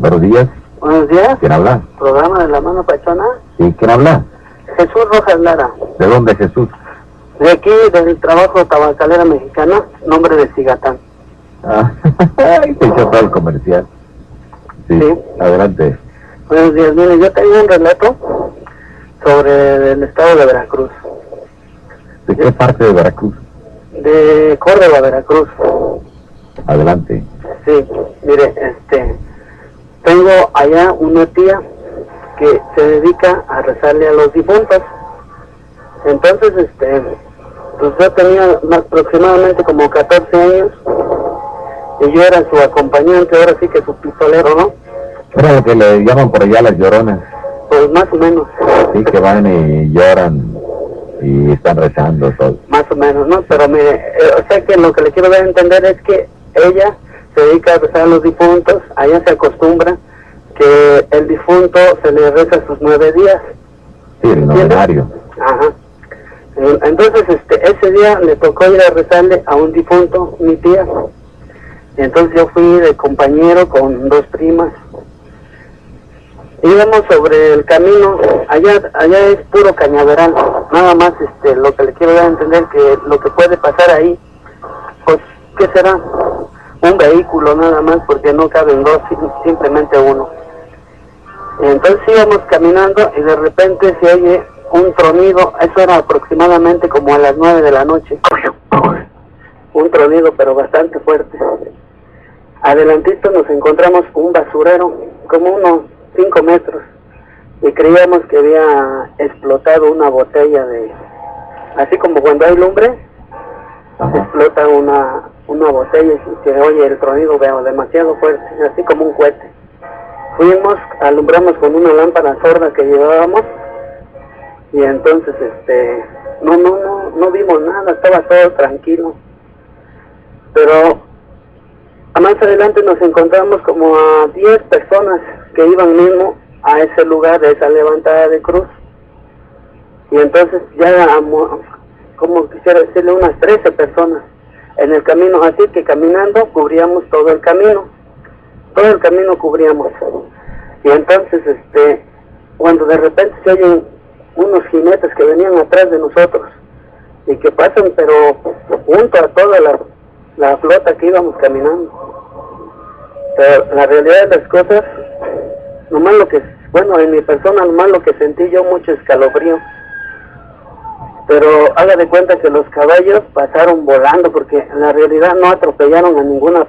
Buenos días. Buenos días. ¿Quién habla? Programa de La Mano Pachona. Sí, ¿quién habla? Jesús Rojas Lara. ¿De dónde, Jesús? De aquí, del trabajo tabacalera mexicana, nombre de Cigatán. Ah, se hizo todo el comercial. Sí, Sí. Adelante. Buenos días. Mire, yo tengo un relato sobre el estado de Veracruz. ¿De qué parte de Veracruz? De Córdoba, Veracruz. Adelante. Sí, mire, tengo allá una tía que se dedica a rezarle a los difuntos. Entonces, pues yo tenía aproximadamente como 14 años y yo era su acompañante, ahora sí que su pistolero, ¿no? Era lo que le llaman por allá las lloronas. Pues más o menos. Sí, que van y lloran y están rezando todo. Más o menos, ¿no? Pero mire, o sea que lo que le quiero dar a entender es que ella se dedica a rezar a los difuntos, allá se acostumbra que el difunto se le reza sus 9 días. Sí, el novenario. Ajá. Entonces, ese día le tocó ir a rezarle a un difunto, mi tía. Entonces yo fui de compañero con 2 primas. Íbamos sobre el camino, allá es puro cañaveral, nada más lo que le quiero dar a entender que lo que puede pasar ahí, pues, ¿qué será? Un vehículo nada más, porque no caben 2, simplemente uno. Entonces íbamos caminando y de repente se oye un tronido, eso era aproximadamente como a las 9 de la noche. Un tronido pero bastante fuerte. Adelantito nos encontramos un basurero, como unos 5 metros, y creíamos que había explotado una botella así como cuando hay lumbre, explota una botella y se oye el tronido demasiado fuerte, así como un cohete. Fuimos, alumbramos con una lámpara sorda que llevábamos, y entonces no vimos nada, estaba todo tranquilo. Pero más adelante nos encontramos como a 10 personas que iban mismo a ese lugar de esa levantada de cruz. Y entonces ya, como quisiera decirle, unas 13 personas en el camino, así que caminando cubríamos todo el camino cubríamos. Y entonces, cuando de repente se oyen unos jinetes que venían atrás de nosotros y que pasan, pero junto a toda la flota que íbamos caminando. Pero la realidad de las cosas, nomás en mi persona, nomás lo que sentí yo, mucho escalofrío. Pero haga de cuenta que los caballos pasaron volando, porque en la realidad no atropellaron a ninguna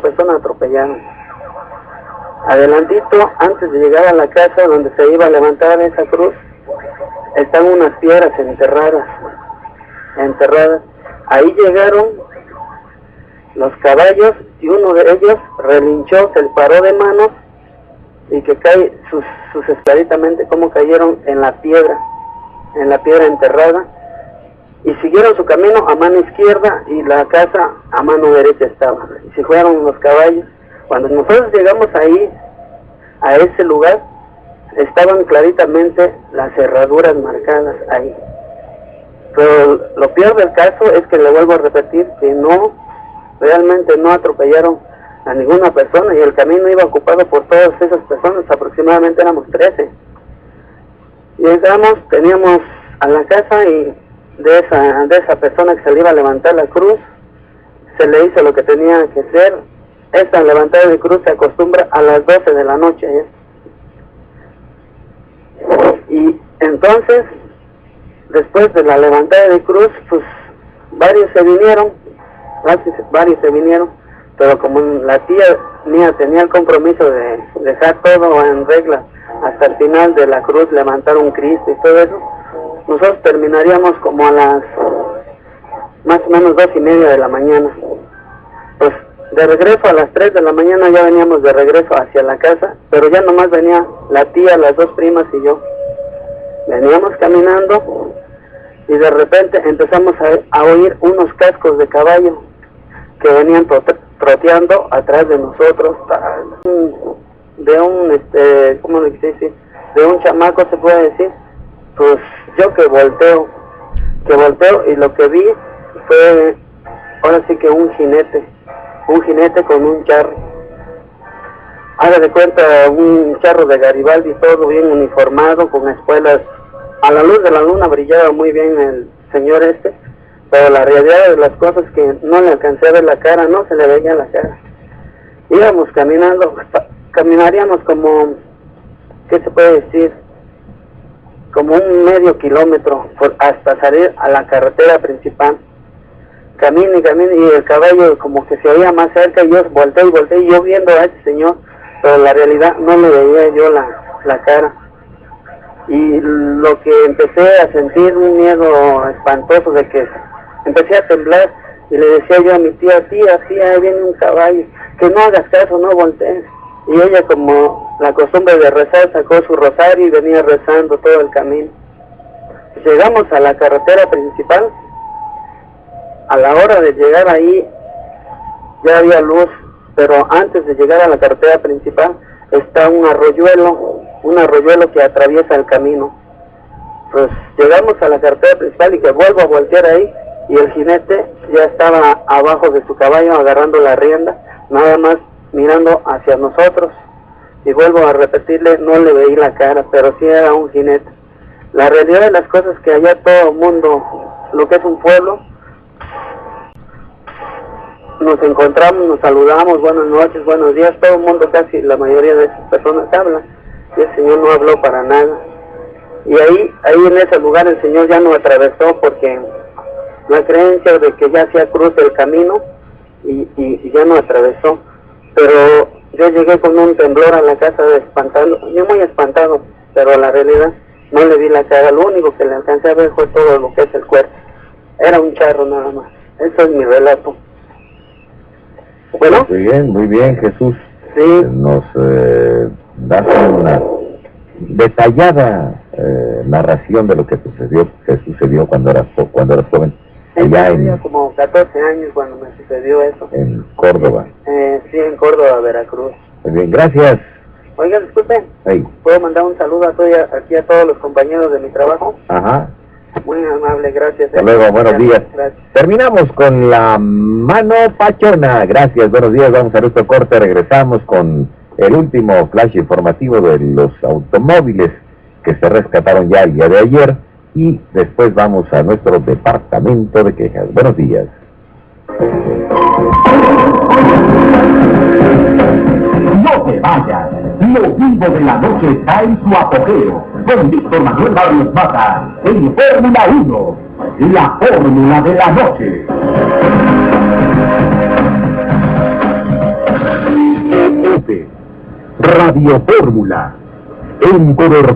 persona atropellaron. Adelantito, antes de llegar a la casa donde se iba a levantar esa cruz, están unas piedras enterradas. Ahí llegaron los caballos y uno de ellos relinchó, se le paró de manos y que cae sucesivamente como cayeron en la piedra enterrada, y siguieron su camino a mano izquierda y la casa a mano derecha estaba. Y se fueron los caballos. Cuando nosotros llegamos ahí, a ese lugar, estaban claritamente las cerraduras marcadas ahí. Pero lo peor del caso es que le vuelvo a repetir que realmente no atropellaron a ninguna persona, y el camino iba ocupado por todas esas personas, aproximadamente éramos 13. Llegamos, teníamos a la casa, y de esa persona que se le iba a levantar la cruz, se le hizo lo que tenía que hacer. Esa levantada de cruz se acostumbra a las 12 de la noche, ¿eh? Y entonces, después de la levantada de cruz, pues varios se vinieron, pero como la tía mía tenía el compromiso de dejar todo en regla hasta el final de la cruz, levantar un Cristo y todo eso, nosotros terminaríamos como a las más o menos 2:30 de la mañana. Pues de regreso a las 3 de la mañana ya veníamos de regreso hacia la casa, pero ya nomás venía la tía, las 2 primas y yo. Veníamos caminando y de repente empezamos a oír unos cascos de caballo que venían troteando atrás de nosotros, ¿cómo le quise decir? De un chamaco, se puede decir. Pues yo que volteo y lo que vi fue, ahora sí que un jinete con un charro. haga de cuenta un charro de Garibaldi, todo bien uniformado, con espuelas. A la luz de la luna brillaba muy bien el señor este, pero la realidad de las cosas que no le alcancé a ver la cara, no se le veía la cara. Íbamos caminando, caminaríamos como, ¿qué se puede decir? Como un medio kilómetro hasta salir a la carretera principal. Camine y camine, y el caballo como que se oía más cerca, y yo volteé y yo viendo a ese señor, pero la realidad no le veía yo la cara. Y lo que empecé a sentir un miedo espantoso de que empecé a temblar, y le decía yo a mi tía, ahí viene un caballo, que no hagas caso, no voltees. Y ella, como la costumbre de rezar, sacó su rosario y venía rezando todo el camino. Llegamos a la carretera principal. A la hora de llegar ahí ya había luz, pero antes de llegar a la carretera principal está un arroyuelo que atraviesa el camino. Pues llegamos a la carretera principal y que vuelvo a voltear ahí, y el jinete ya estaba abajo de su caballo agarrando la rienda, nada más mirando hacia nosotros. Y vuelvo a repetirle, no le veí la cara, pero sí era un jinete. La realidad de las cosas es que allá todo el mundo, lo que es un pueblo, nos encontramos, nos saludamos, buenas noches, buenos días, todo el mundo, casi la mayoría de esas personas hablan, y el Señor no habló para nada. Y ahí en ese lugar el Señor ya no atravesó, porque la creencia de que ya hacía cruz el camino, y ya no atravesó. Pero yo llegué con un temblor a la casa yo muy espantado, pero la realidad no le vi la cara, lo único que le alcancé a ver fue todo lo que es el cuerpo. Era un charro nada más. Eso es mi relato. Bueno. Muy bien, Jesús. Sí. Nos das una detallada narración de lo que sucedió cuando eras joven. Allá tenía como 14 años cuando me sucedió eso. En Córdoba. Sí, en Córdoba, Veracruz. Muy bien, gracias. Oiga, disculpe. Hey. ¿Puedo mandar un saludo aquí a todos los compañeros de mi trabajo? Ajá. Muy amable, gracias. Hasta luego, buenos días. Gracias. Terminamos con la mano pachona. Gracias, buenos días. Vamos a nuestro corte. Regresamos con el último flash informativo de los automóviles que se rescataron ya el día de ayer. Y después vamos a nuestro departamento de quejas. Buenos días. No te vayas, lo vivo de la noche está en su apogeo, con Víctor Manuel Barrios Mata, en Fórmula 1, la fórmula de la noche. Radio Fórmula, en color